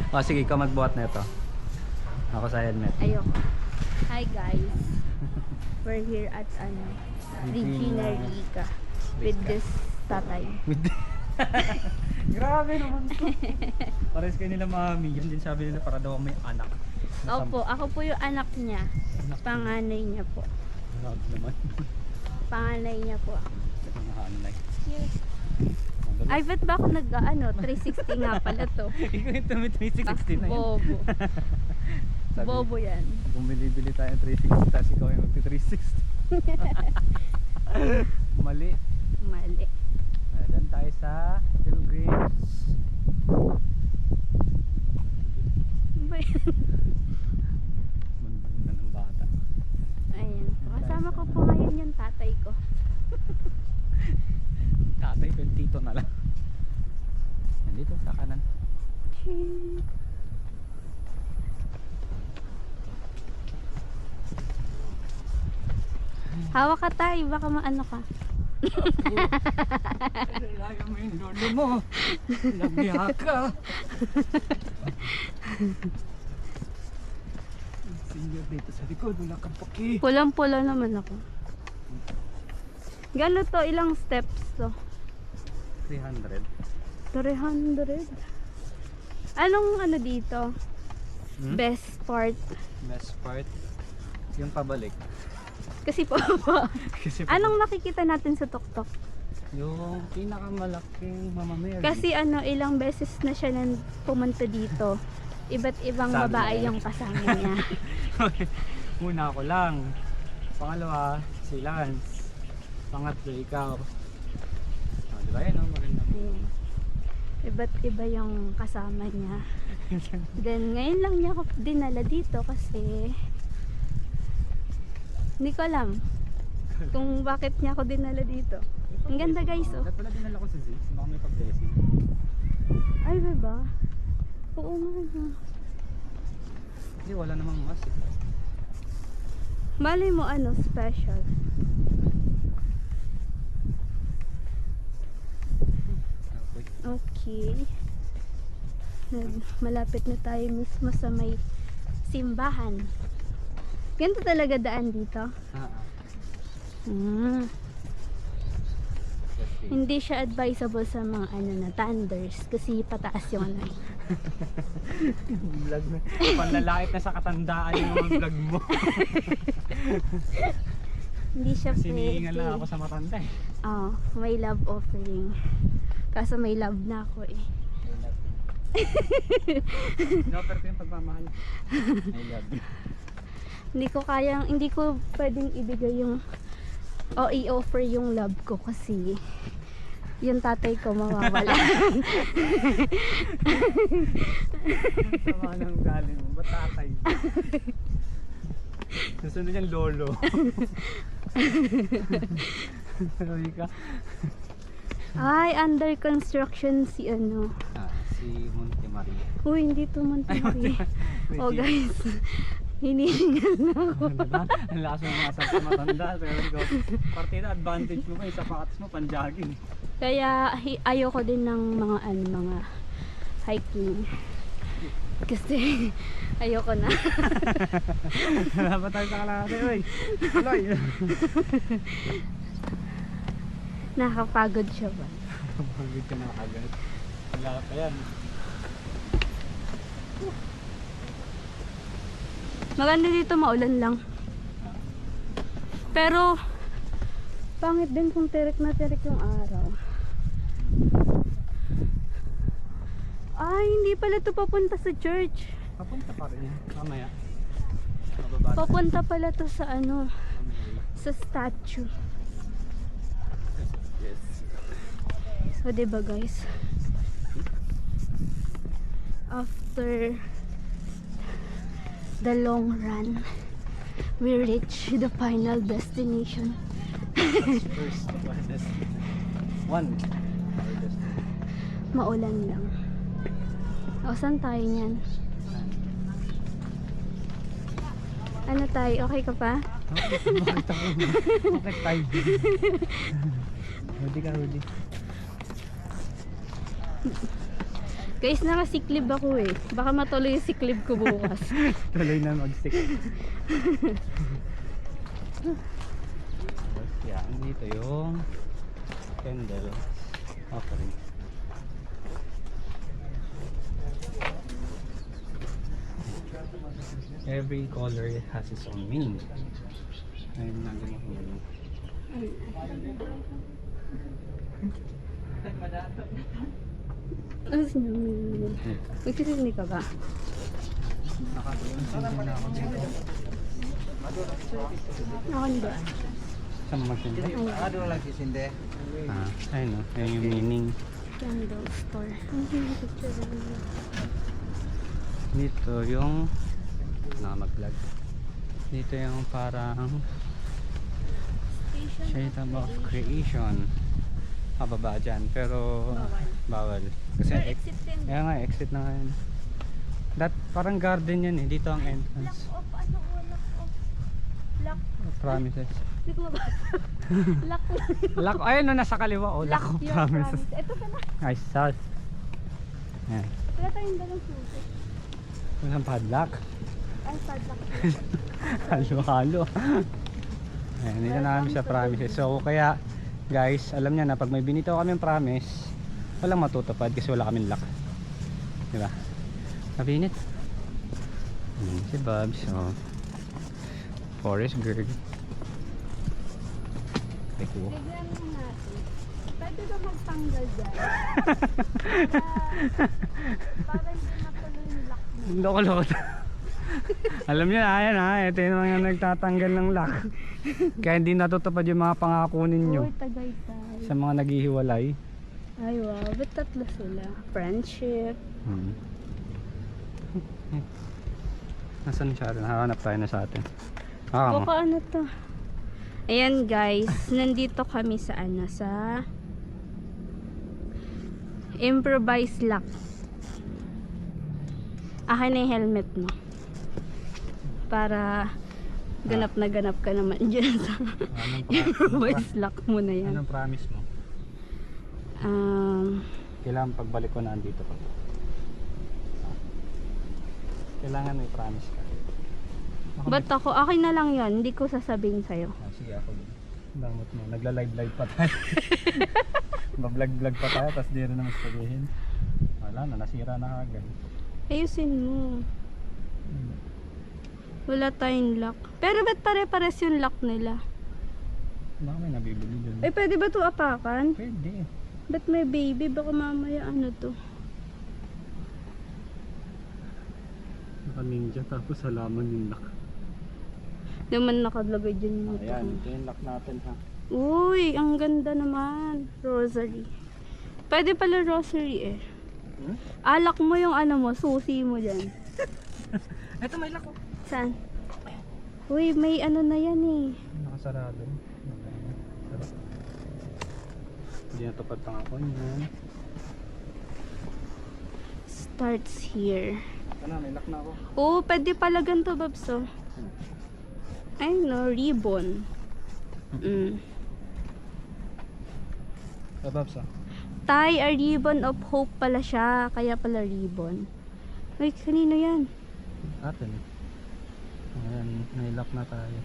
O sige, ikaw magbuhat na ito. Ako sa helmet. Ayoko. Hi guys. We're here at Regina Rica with this tatay. Grabe naman to. Pares kayo nila mami. Yan din sabi nila para daw may anak. Opo, ako po yung anak niya. Panganay niya po. Grabe naman. Panganay niya po ako. Nakaanlay. Yes. Ay, ba't ba ako 360 nga pala to? Ikaw yung tumit 360 na yun. Bobo. Sabi, Bobo yan. kung bili tayo ng 360 tapos ikaw yung magti-360. Mali. Mali. Ayan tayo sa Pilgrims. Ba yan? Mundo na ng bata. Ayan. Kasama ko po ngayon yung tatay ko. Tatay ko yung tito na lang. Nandito sa kanan. Hawak ka tayo, baka maano ka. Laya mo yung lolo mo. Nagbiha ka. Senior dito sa likod, wala kang paki. Pulang-pula naman ako. Gano to? Ilang steps to? 300. 300. Anong ano dito? Best part? Best part, yung pabalik. Kasi po Kasi anong nakikita natin sa tuktok? yung pinakamalaking Mama Mary. Kasi ilang beses na siya pumunta dito. Iba't ibang Sabi babae niya. yung kasama niya. Una ako lang. Pangalawa, si Lance. Pangatlo, ikaw. Oh, di ba yan? Oh, maganda. Ayan. Iba't iba yung kasama niya. Then ngayon lang niya ako dinala dito kasi hindi ko alam kung bakit niya ako dinala dito. Ang ganda guys, oh. Dapat pala dinala ko sa Zix. Baka may pag-blessing. Ay, ba? Oo nga na. Hindi, wala namang mas eh. Malay mo special. Okay. Malapit na tayo mismo sa may simbahan. Ganito talaga daan dito. Hindi siya advisable sa mga na thunders kasi pataas yung Vlog na. Panlalait na sa katandaan yung mga vlog mo. Hindi siya Kasi pwede. niingal lang ako sa matanda eh. May love offering. Kaso may love na ako eh. Inoffer ko yung pagmamahal. I love you. Hindi ko pwedeng ibigay yung i-offer yung love ko kasi yung tatay ko mawawala. Sama ng galing mo. Ba't tatay? Susunod yung lolo. Sabi ka? Ay, under construction si Si Monte Maria. Uy, hindi to Monte Maria. Oh guys, hinihingal na ako. Diba? Ang lakas mo mga sa matanda. Partida advantage mo pa. Yung sapatos mo panjagin. Kaya ayoko din ng mga hiking. Kasi ayoko na. Wala pa tayo sa kalahati. Uy! Aloy! Nakakapagod siya ba? Pagod ka na agad. Wala pa yan. Maganda dito, maulan lang. Pero pangit din kung tirik na tirik yung araw. Ay, hindi pala to papunta sa church. Papunta pa rin yan. Mamaya. Mababa. Papunta pala to sa sa statue. Yes. So, diba guys? After the long run, we reach the final destination. First, one. Maulan lang. O, saan tayo niyan? Ano tayo? Okay ka pa? Bakit ako? Bakit tayo? Rudy ka, Rudy. Guys, nakasiklib ako eh. Baka matuloy yung siklib ko bukas. Tuloy na mag-stick. Tapos yan, dito yung candle offering. Every color has its own meaning. Ayun na din ako. Ano sinaming? Magsisindi ka ba? Nakakasindi na ako dito. Ako hindi. Saan mo magsindi? Ano lang sisinde? Ayun o. Ayun yung meaning. Candle store. Ang hindi picture na. Dito yung mag-vlog. Dito yung parang shade of creation. Pababa dyan. Pero bawal. Kasi Exit din. kaya nga exit na nga yun. Parang garden yan eh. Dito ang entrance. Lock off. Ano ko? Lock off. Lock. Promises. Hindi ko mabasa. Lock. Lock. Ayun no, nasa kaliwa. Oh, lock of your promises. Ito pala. Ay, south. Yan. Wala tayong dalang susi. Walang padlock. Ay, padlock. Halo-halo. Ayan, dito na kami sa promises. So, kaya guys, alam niya na pag may binitaw kami promise, walang matutupad kasi wala kaming lock. Diba? Mabinit. Si Bobs. So, forest girl. Ay, kuha. Bigyan mo natin. Pwede ba magtanggal dyan? Para hindi matuloy yung lock mo. Loko-loko. Alam niyo na, ayan ha. Ito yung mga nagtatanggal ng lock. Kaya hindi natutupad yung mga pangako ninyo Uy, Tagaytay. sa mga naghihiwalay. Ay, wow. Ba't tatlo sila? Friendship. Nasaan siya? Nakahanap tayo na sa atin. Baka ano to? Ayan guys, nandito kami sa ano, sa improvised lock. Akin na yung helmet mo. Para ganap na ganap ka naman dyan sa improvised lock mo na yan. Anong promise mo? Kailangan pagbalik ko na andito pa. Kailangan may promise ka. Ba't ako? Akin na lang yon, hindi ko sasabihin sa'yo. Sige ako. Damot mo. Nagla-live pa tayo. Ba-vlog pa tayo tapos di rin naman sabihin. Wala na, nasira na agad. Ayusin mo. Wala tayong lock. Pero ba't pare-pares yung lock nila? Baka may nabibili dun. Eh, pwede ba ito apakan? Pwede. Ba't may baby? Baka mamaya ano to? Naka-ninja tapos halaman yung lock. Naman nakalagay dyan yung ito. Ayan, ito yung lock natin ha. Uy, ang ganda naman. Rosary. Pwede pala rosary eh. Alak mo yung ano mo, susi mo dyan. Ito may lock oh. Saan? Uy, may ano na yan eh. Nakasarado. Sarap. Hindi natupad pang ako niyan. Starts here. Ano, may lock na ako. Oo, pwede pala ganito, Babso. Ay no, ribbon. Babs ah. Tie a ribbon of hope pala siya. Kaya pala ribbon. Uy, kanino yan? Atin. Ayan, may lock na tayo.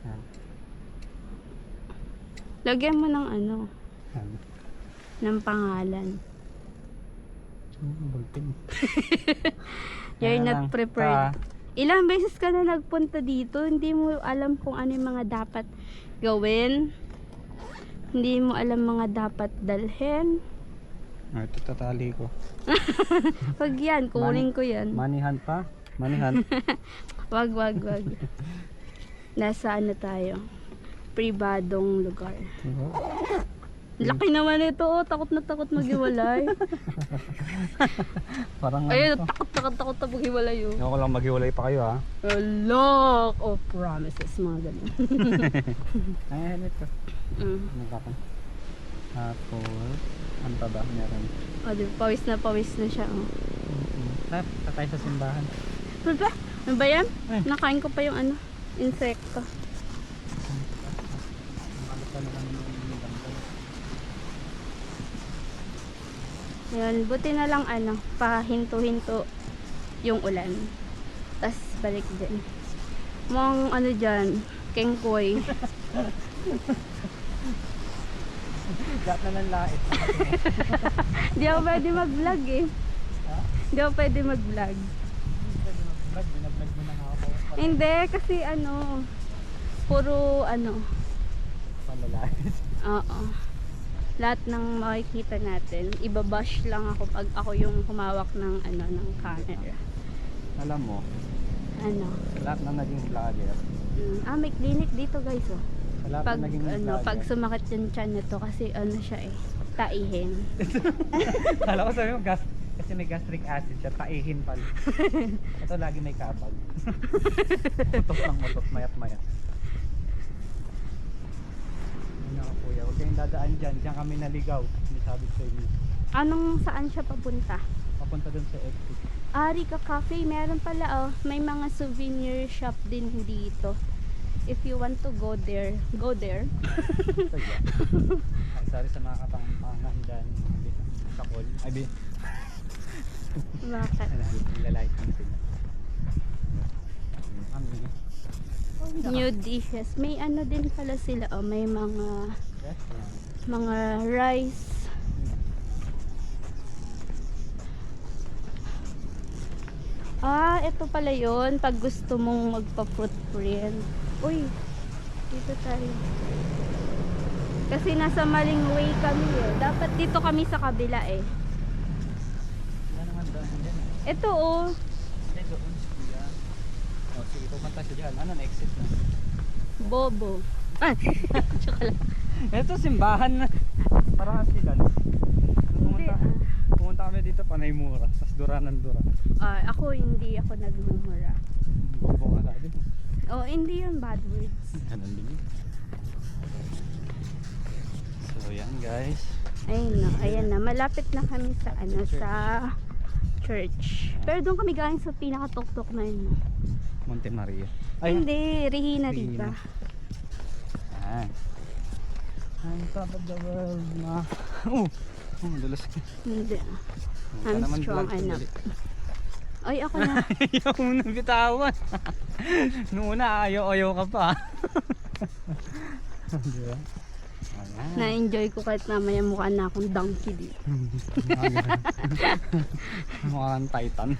Ayan. Lagyan mo ng ano, Ayan. ng pangalan. Bulpin. You're Ayan not lang. prepared. Ilang beses ka na nagpunta dito, hindi mo alam kung ano yung mga dapat gawin. Hindi mo alam mga dapat dalhin. Ito tatali ko. Wag yan, kunin ko yan. Manihan pa? Manihan. Wag. Nasa ano tayo? Pribadong lugar. Laki naman ito, oh. Takot na takot maghiwalay. Parang Ayun, ano to. takot na maghiwalay, oh. Ako lang maghiwalay pa kayo ha. A lock of promises, mga ganun. Ay, helmet ko. Nagkakan. Tapos, ano pa ba? Meron. O, di ba? Pawis na siya, oh. Tatay sa simbahan. Ano ba? Ano ba yan? Ay. Nakain ko pa yung ano, insekto. Paano kami yung bangkay? Yun, buti na lang ano, pahinto-hinto yung ulan. Tas balik din. Mong ano dyan, kengkoy. Lahat na ng lait. Di ako pwede mag-vlog eh. Ha? Di ako pwede mag-vlog. Pwede mag-vlog. Binablog mo na nga ako. Hindi, kasi ano, puro ano, Palalait. oo. Lahat ng makikita natin, ibabash lang ako pag ako yung humawak ng ano, ng camera. Alam mo, Ano? sa lahat na naging vlogger, May clinic dito guys oh. sa lahat Pag na naging ano, vlogger, pag sumakit yung tiyan nito kasi ano siya eh, taihin. kala ko sabi mo kasi may gastric acid siya, taihin pala. Ito lagi may kabag. Utot lang utot, mayat mayat. Ano ka kuya, huwag kayong dadaan dyan, dyan kami naligaw. Sinasabi ko sa inyo. Anong saan siya papunta? Papunta dun sa exit. Arika Cafe, meron pala oh. May mga souvenir shop din dito. If you want to go there, go there. Ito dyan. Ay, sorry sa mga kapangpangan dyan. Sakol. Ay, Bakit? Lalait kami sila. Kami. New dishes. May ano din pala sila oh. May mga rice. Ito pala yun. Pag gusto mong magpa-fruit print. Uy, dito tayo. Kasi nasa maling way kami eh. Dapat dito kami sa kabila eh. Wala naman doon. Ito oh. Hindi doon. Yan. O, sige, pumunta siya dyan. Ano, na-exit na. Bobo. Joke lang. Ito, simbahan na. Parang asilan. Hindi Pumunta kami dito, panay mura. Tapos dura ng dura. Ako hindi ako nagmumura. Bobo nga sabi. Oh, hindi yun bad words. Ganun din yun. So, yan guys. Ayan na. Malapit na kami sa ano, sa church. Pero doon kami galing sa pinaka-tok-tok na yun. Monte Maria. Hindi, Regina Regina. dito. Yan. On top of the world na. Dulas. Hindi. Ka I'm naman strong vlog, enough. sandali. Ay, ako na. Ayaw mo nang bitawan. Noong una, ayaw ka pa. Diba? Ayan. Na-enjoy ko kahit namaya mukha na akong donkey dito. Mukhang Titan.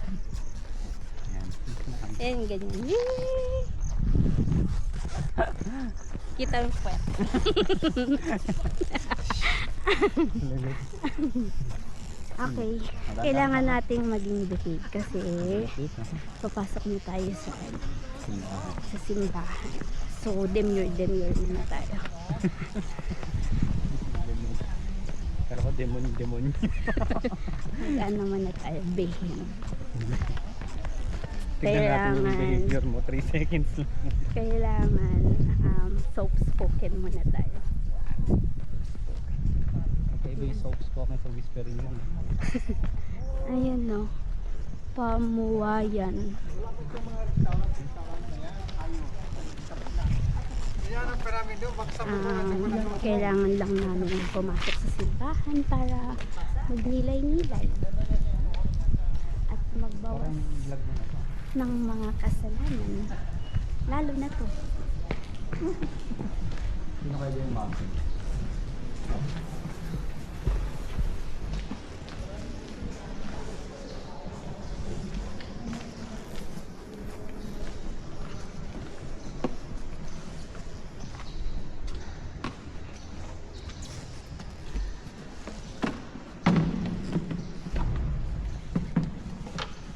Ayan. Ayan, ganyan. Yay! Kita mo po. Okay. Kailangan nating maging behave kasi papasok na tayo sa simbahan. So, demure muna tayo. Pero ko demon. Mag-ano muna tayo, behave. Tignan natin yung Kailangan- behavior mo, 3 seconds lang. Kailangan soft-spoken muna tayo. Okay, ba yung soap spoken sa whispering mo? Ayan no. Pamuwayan. Kailangan lang namin pumasok sa simbahan para magnilay-nilay at magbawas Parang vlog mo na to. ng mga kasalanan. Lalo na to. Sino kayo yung mountain?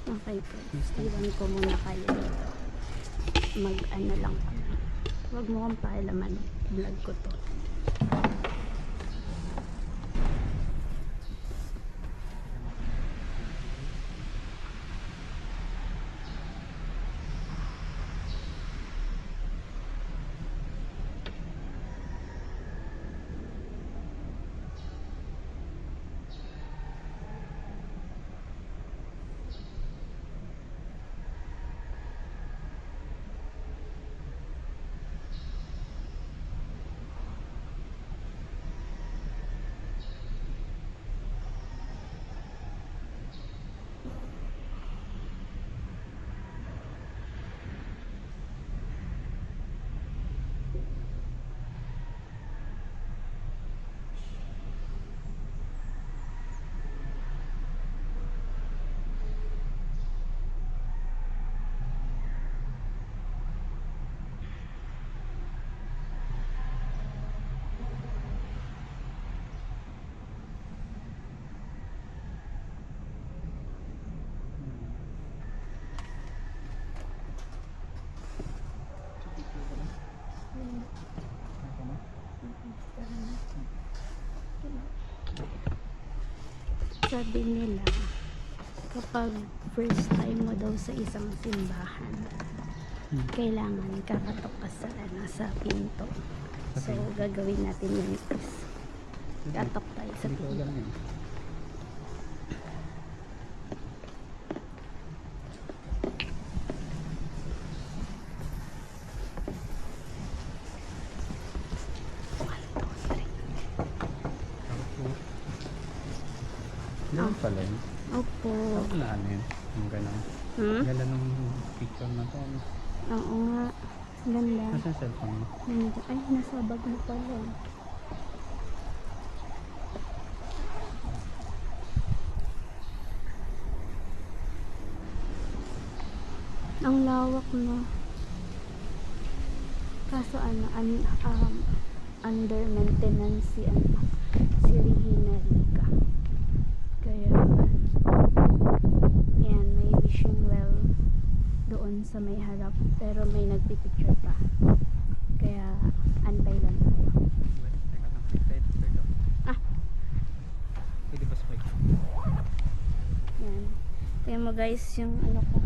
Okay po. Iwan ko muna kayo dito. Mag-ano lang kami. Huwag mo kong pakialaman. Vlog ko to. sabi nila, kapag first time mo daw sa isang simbahan, kailangan kakatok ka sa, sa pinto. So, gagawin natin yun is, katok tayo sa Hindi ko pinto. alam yun. Ganun pala yun. Opo. Wala ano yun. Yung ganun. Gala nung picture na to. Oo nga. Ganda. Nasa cellphone mo? Ganda. Ay, nasa bag mo pala. Ang lawak na. Kaso ano, under maintenance si Regina Rica. Kaya yan, may wishing well doon sa may harap, pero may nagpipicture pa. Kaya antay lang tayo. Wait, teka lang. Picture to. Ah. Pwede ba spike? Yan. Tingnan mo guys yung ano ko,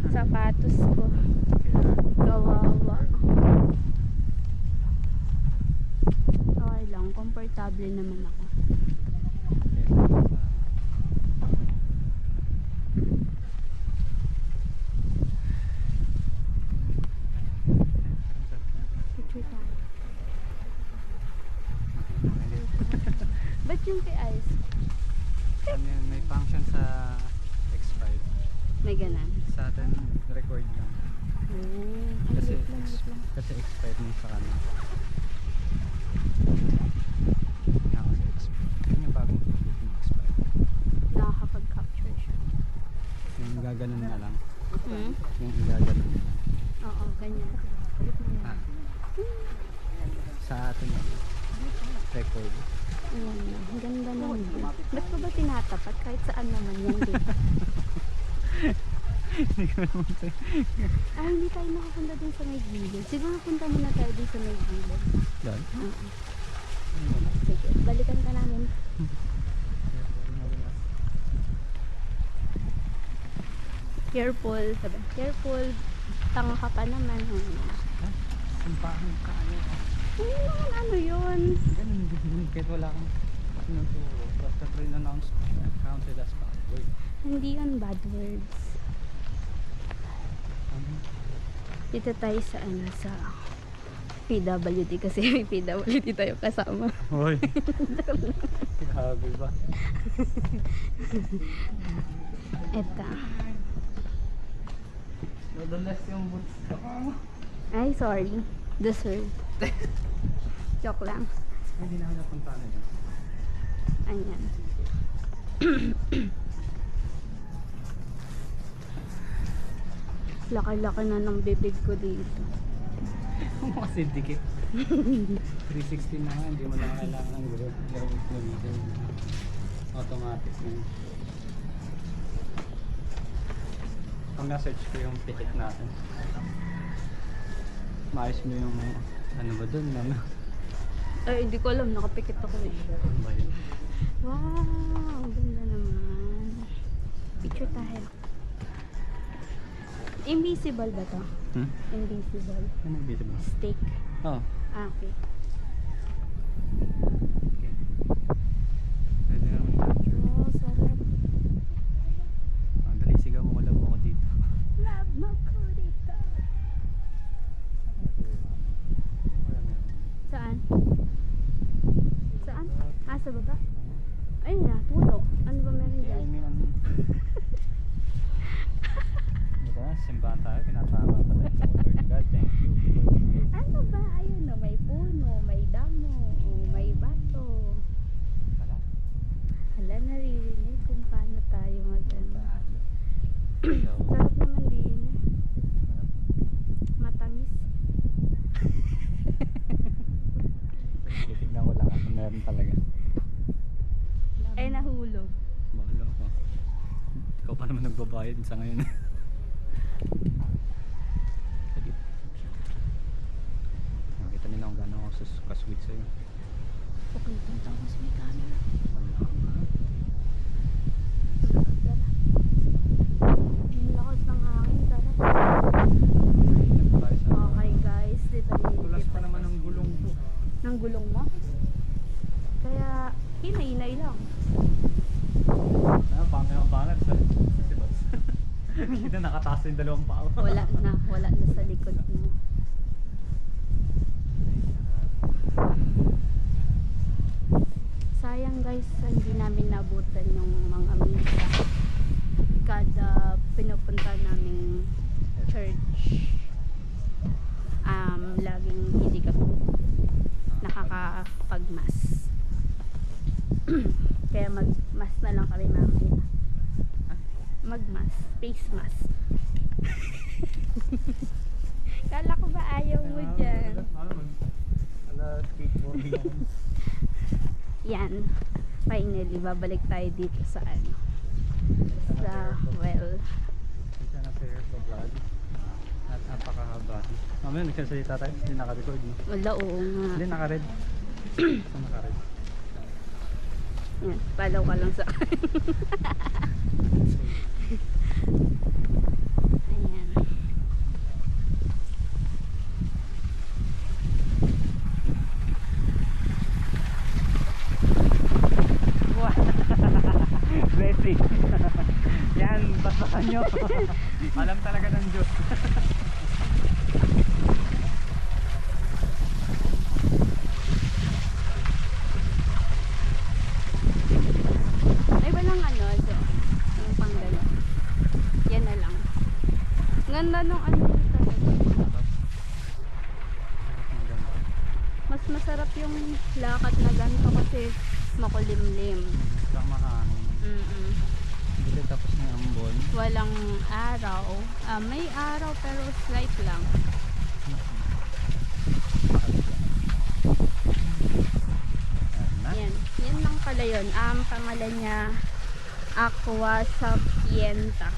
sapatos ko. Kawawa. Okay lang, komportable naman ako. Picture tayo. Ba't yung kay Ice? Ano yun, may function sa X5. May ganan. Sa atin, record lang. Ay, Kasi, wait lang, wait lang. kasi X5 mo sa kanan. Kasi X5. Yun yung bagong update ng X5. Nakakapag-capture siya. Yung gaganon na lang. Hmm? Yung gaganon na lang. Oo, ganyan. Ah. Sa atin lang. Record. Ayan na. Ang ganda naman. Ba't ko ba tinatapat? Kahit saan naman yan dito. Hindi ko naman sa'yo. Ay, hindi tayo nakapunta din sa may gilid. Siguro punta muna tayo din sa may gilid. Doon? Oo. Sige, balikan ka namin. Careful. Sabi, careful. Tanga ka pa naman. Sampahan ka. Hindi naman ano yun. Ganun din. Kahit wala kang sinuturo. Basta pre-announce counted as backward. Hindi yun bad words. Dito tayo sa ano, sa PWD kasi may PWD tayo kasama. Hoy. Grabe ba? Eto. Nadulas yung boots ko. Ay, sorry. Deserve. Joke lang. Hindi na ako napunta na yun. Ayan. Laki-laki na ng bibig ko dito. Kasi dikit. 360 na nga, hindi mo na kailangan ng gawin. Automatic na yun. Pag na-search ko yung pikit natin. Maayos mo yung ano ba dun? Ano? Ay, hindi ko alam. Nakapikit ako eh. Ano ba yun? Wow! Ang ganda naman. Picture tayo. Invisible ba to? Hmm? Invisible. Ano yung visible? Steak. Oh, Ah, okay. okay. Pwede naman i-capture. Wow, sarap. Ah, dali, sigaw mo ko lang ako dito. Love mo ko dito. Saan? Saan? Ah, sa baba? Ayun na, puno. Ano ba meron Yeah, I dyan? mean, ano? Diba, simbahan tayo, pinatama pa tayo. Lord God, thank you. Ano ba? Ayun na, may puno, may damo, may bato. Wala. Hala, naririnig kung paano tayo mag-ano. So, Sarap naman din. Matamis. titignan ko lang kung meron talaga. Ay, nahulog. Bahala ko. Ikaw pa naman nagbabayad sa ngayon. Sige. Nakita nila kung gano'n ako kasweet sa'yo. Okay, punta ko sa may camera. Wala. mo. Kaya, hinay-hinay lang. Pangit ang pangit sa sibas. Kita nakataas yung dalawang paa. Wala na sa likod mo. Sayang guys, hindi namin nabutan yung mga misa. Kada pinupunta naming church, laging hindi kami nakakapagmas. Kaya magmas na lang kami mamaya. Magmas, face mask. Kala ko ba ayaw mo dyan? Yan, finally babalik tayo dito sa ano, sa well. Isa na sa hair vlog. At napakahaba. Mamaya nagsasalita tayo, hindi naka-record no? Wala, oo nga. Hindi naka-red. Saan naka-red? Yan, follow ka lang sa ayan. Blessing. Yan, basahan nyo. Alam talaga ng Diyos. Ay, walang ano, so, yung pang gano'n. Yan na lang. Ganda nung ano talaga. Mas masarap yung lakad na ganito kasi makulimlim. Lang mahangin. Hindi tapos na yung ambon. Walang araw. May araw pero slight lang. Yan. Yan lang pala yun. Pangalan niya Aqua Sapienta.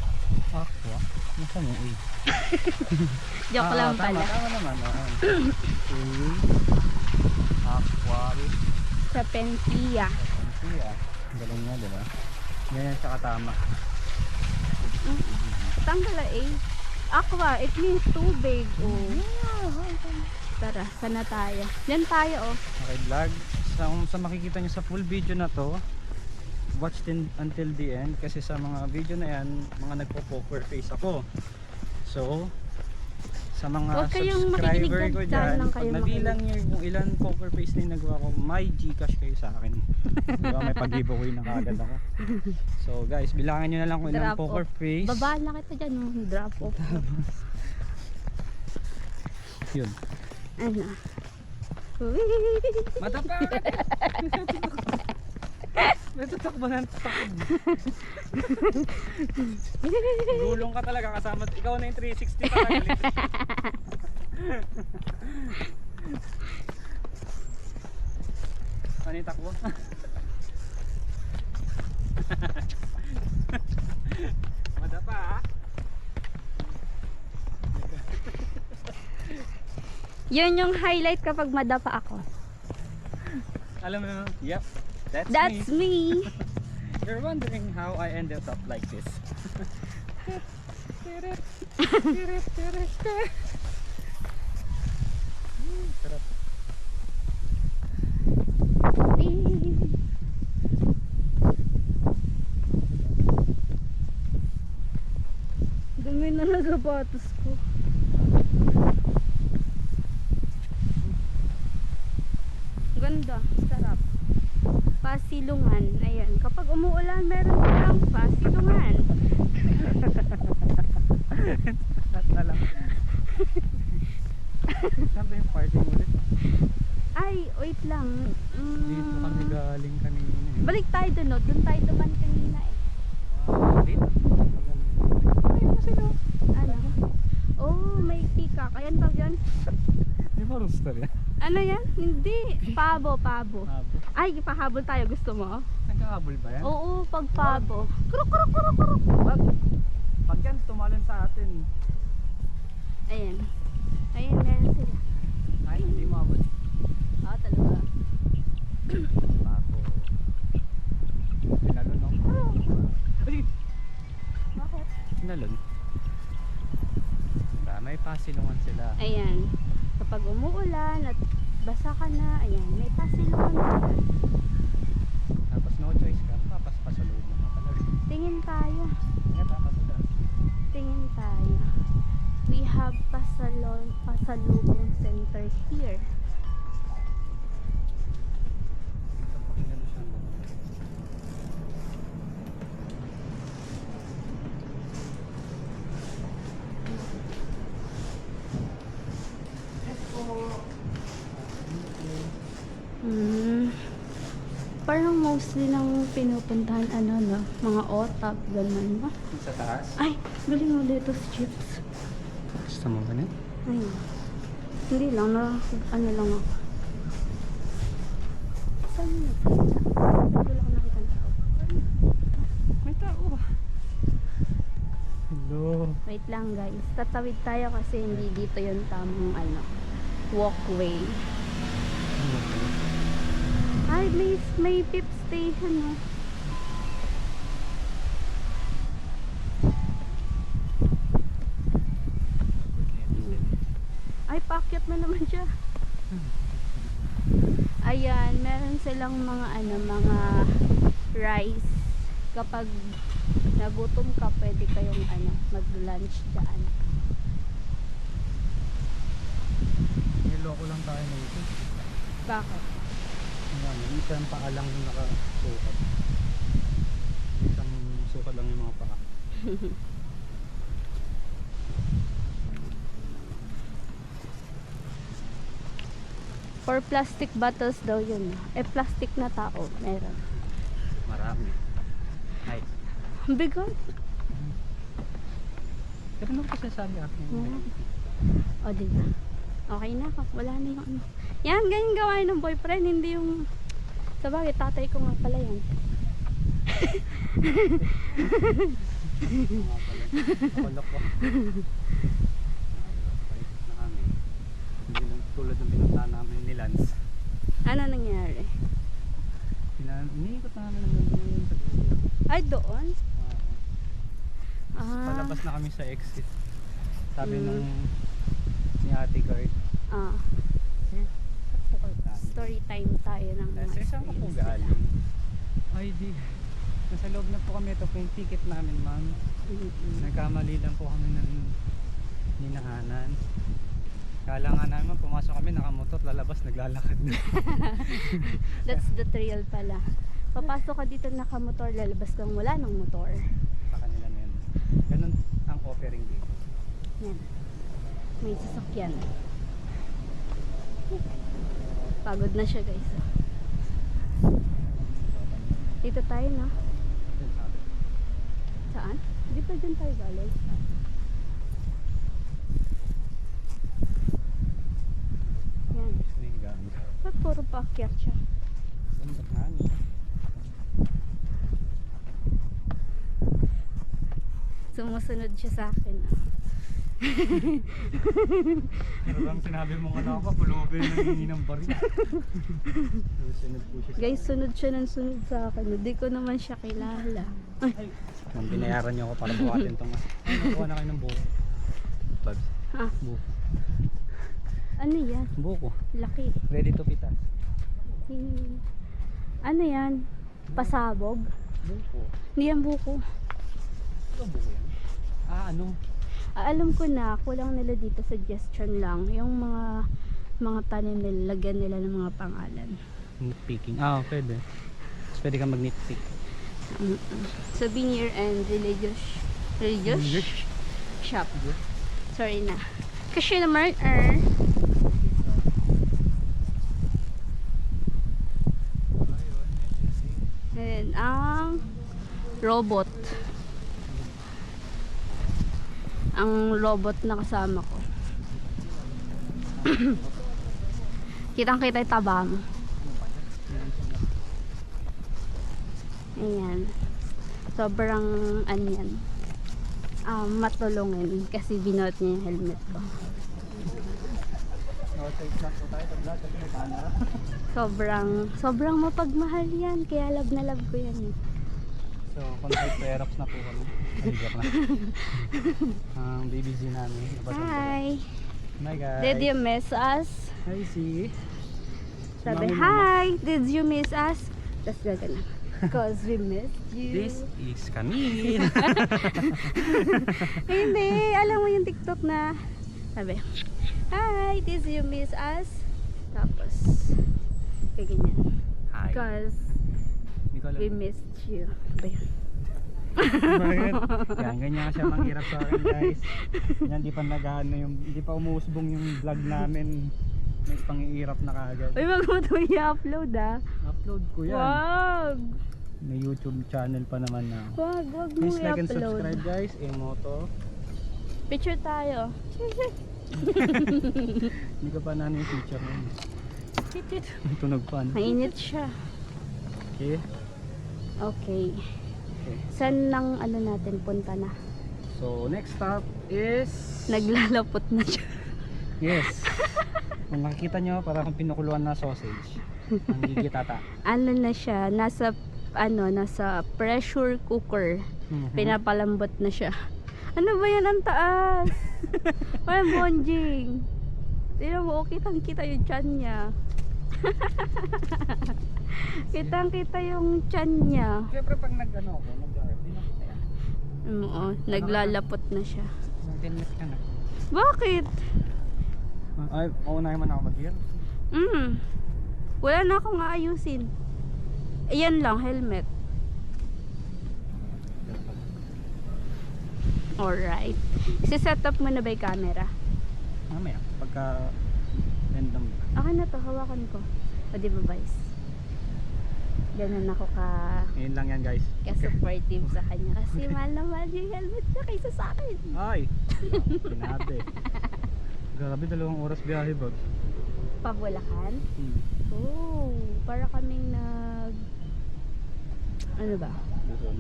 Aqua? Nasaan yung A? Joke lang pala. Tama naman. Aqua. Sapientia. Galing nga, diba? Ganyan siya katama. Tanggal na A. Aqua, it means tubig. Tara, sana tayo. Yan tayo, oh. Okay, vlog. Sa makikita nyo sa full video na to, watch until the end kasi sa mga video na yan, mga nagpo-poker face ako. So, sa mga Huwag kayong makikinig subscriber ko dyan dyan, lang pag kayo nabilang nyo kung ilan poker face na yung nagawa ko, may Gcash kayo sa akin. Diba? May pag-giveaway na kagad ako. So guys, bilangin nyo na lang kung ilang Drop poker off. face. Babaan na kita dyan, oh. Drop off. Yun. Ano? Matapa! May tutok ba ng takot? Gulong ka talaga kasama. Ikaw na yung 360 pa kagalit. Ano yung takbo? Matapa ha? Yun yung highlight kapag madapa ako. Alam mo, yep. That's me. You're wondering how I ended up like this. Sarap. Dumi na nagabatos ko. Ganda, sarap. Pasilungan. Ayan, kapag umuulan meron kang pasilungan. Lahat na lang. Saan ba yung party mo ulit? Ay, wait lang. Dito kami galing kanina. Balik tayo dun, no? Dun tayo duman kanina eh. Dito? Ayun na sila. Ano? Oh, may peacock. Ayan ba yun? Di ba rooster yan? Ano yan? Hindi. Pabo. Habo. Ay, pahabol tayo. Gusto mo? Nagkahabol ba yan? Oo, pag pabo. Kuruk, kuruk, kuruk, kuruk. Pag yan, tumalon sa atin. Ayan. Ayan, meron sila. Ay, hindi maabot. Oo, talaga. Pabo. Pinalon ako. Ay! Bakit? Pinalon. Diba, may pasilungan sila. Ayan. Kapag umuulan at basa ka na. Ayan, may pasilungan na. Tapos no choice ka, papasalubong ka talaga. Tingin tayo. Ingat ha, matulas. Tingin tayo. We have pasalubong center here. Pakinggan mo siya. Parang mostly nang pinupuntahan no? Mga otab, ganun ba? Sa taas. Ay, galing mo dito sa chips. Gusto mo ganun? Ay, hindi lang na, ano lang ako. Saan mo nagkita? Dito lang ako nakita ng tao. May tao. Hello. Wait lang guys, tatawid tayo kasi hindi dito yung tamang walkway. Ay, may pip station no. Ay, paakyat na naman siya. Ayan, meron silang mga mga rice. Kapag nagutom ka, pwede kayong mag-lunch dyan. Niloko lang tayo nito. Bakit? Yan, isang paa lang yung nakasukat. Isang sukat lang yung mga paa. For plastic bottles daw yun. Plastic na tao, meron. Marami. Ay. Ang bigat. Pero ano kasi sabi akin? O, diba? Okay na ako. Wala na yung Yan, ganyan gawain ng boyfriend. Hindi yung... Sabagay, tatay ko nga pala yan. Nakalok ko. Paikot na kami. Hindi lang tulad ng pinuntahan namin ni Lance. Ano nangyari? Iniikot namin ng doon sa dulo. Ay, doon? Palabas na kami sa exit. Sabi nung ni Ate Guard. Story time tayo ng mga Saan ka po galing? Ay di. Nasa loob na po kami. Ito po yung ticket namin, ma'am. Nagkamali lang po kami ng ninaanan. Kala nga naman pumasok kami nakamotor, lalabas naglalakad na. That's the trail pala. Papasok ka dito nakamotor, lalabas kang wala ng motor. Sa kanila na yun. Ganun ang offering dito. Yan. May sasakyan. Pagod na siya guys. Dito tayo na. Saan? Di pa dyan tayo galing. Yan. Ba't puro paakyat siya? Ganda nga niya. Sumusunod siya sa akin. Parang sinabi mong ano ako, pulubi na nangingi ng baril. Sunod po siya. Guys, sunod siya ng sunod sa akin. Hindi ko naman siya kilala. Nang binayaran niyo ako para buhatin itong ay, nakuha na kayo ng buko. Babs. Ah, Buko. ano yan? Buko. Laki. Ready to pitas. Ano yan? Pasabog? Buko. Hindi yan buko. Ito buko yan. Ano? Alam ko na, kulang nila dito suggestion lang. Yung mga tanim nila, lagyan nila ng mga pangalan. Nitpicking. Pwede. Tapos pwede kang mag-nitpick. Souvenir and religious shop. Sorry na. Kasi naman, and ang robot. Ang robot na kasama ko. Kitang-kita yung taba mo. Ayan. Sobrang yan. Matulungin kasi binuot niya yung helmet ko. Sobrang mapagmahal yan. Kaya love na love ko yan. So, convert to Aerox na po kami. Joke na. Ang baby Z namin. Hi! Hi guys. Did you miss us? Hi C. Sabi, Mami, hi, did you miss us? Tapos gagana. Cause we missed you. This is Camille. Hindi, alam mo yung TikTok na sabi, hi, did you miss us? Tapos, kaganyan. Hi. Cause Hindi ko alam. we missed you. Ba yun? Bakit? Yan, ganyan siya manghirap sa akin guys. Yan, di pa nag-ano yung, di pa umuusbong yung vlog namin. May pang-iirap na kagad. Uy, wag mo ito i-upload ah. Upload ko yan. Wag! May YouTube channel pa naman na. Wag mo Please like and i-upload. subscribe guys. Emoto. Picture tayo. Hindi ka pa na yung picture mo. Tunog pa. No? Mainit siya. Okay. Okay. Okay. Saan nang ano natin punta na? So next stop is Naglalapot na siya. yes. Kung nakikita nyo, para akong pinukuluan na sausage. Ang gigitata. Ano na siya, nasa pressure cooker. Pinapalambot na siya. Ano ba yan ang taas? Parang bonjing. Tignan mo, kitang kita yung tiyan niya. Kitang kita yung tiyan niya. Siyempre pag nag-ano ako, nag-drive, di nakita yan. Oo, naglalapot na siya. Isang 10 minutes ka na. Bakit? Ay, maunahin mo na ako mag-gear. Wala na akong aayusin. Ayan lang, helmet. Alright. Si-set up mo na ba yung camera? Mamaya, pagka random. Akin na to, hawakan ko. O di ba guys? Ganun ako Ngayon lang yan guys. ka-supportive sa kanya. Kasi mahal na mahal yung helmet niya kaysa sa akin. Ay! Sinabi. Grabe, 2 oras biyahe bag. Pabulakan? Oh, para kaming ano ba? Luzon.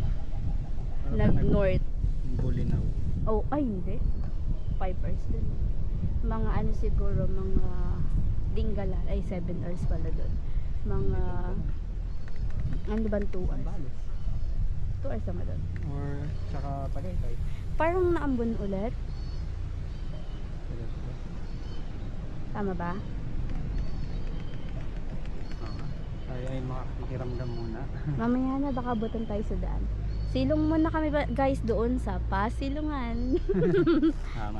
Nag-north. Bulinaw. Oh, ay hindi. 5 hours din. Mga ano siguro, mga Dingala. Ay, 7 hours pala doon. Mga, ano ba 2 hours? 2 hours naman doon. Or saka Tagaytay. Parang naambon ulit. Tama ba? Tayo ay makakikiramdam muna. Mamaya na, baka abutan tayo sa daan. Silong muna kami guys doon sa Pasilungan.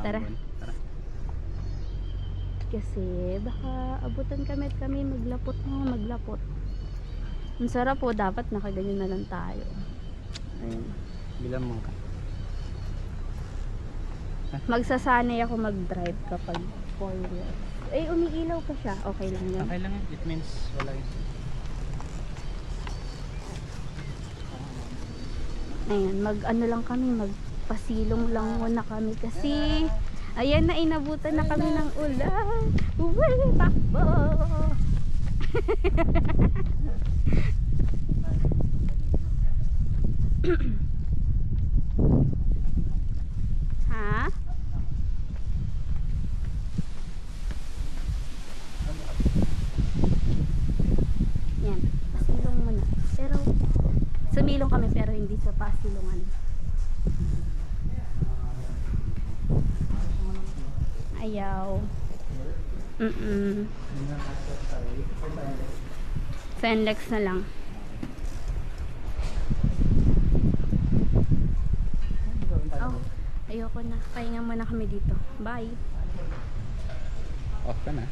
Tara. Tara. Kasi baka abutan kami at kami maglapot na maglapot. Ang sarap po, dapat nakaganyan na lang tayo. Ayun. Bilang mo. Magsasanay ako mag-drive kapag 4 wheels. Eh, umiilaw pa siya. Okay lang yun. Okay lang yan. It means wala yun. Ayan, mag-ano lang kami, magpasilong lang muna kami kasi ayan na, inabutan na kami ng ulan. Uy, takbo! Ha? Yan, pasilong muna. Pero, sumilong kami pero hindi sa pasilungan. Ayaw. Senlex na lang. Oh, ayoko na. Pahinga muna kami dito. Bye. Off ka na.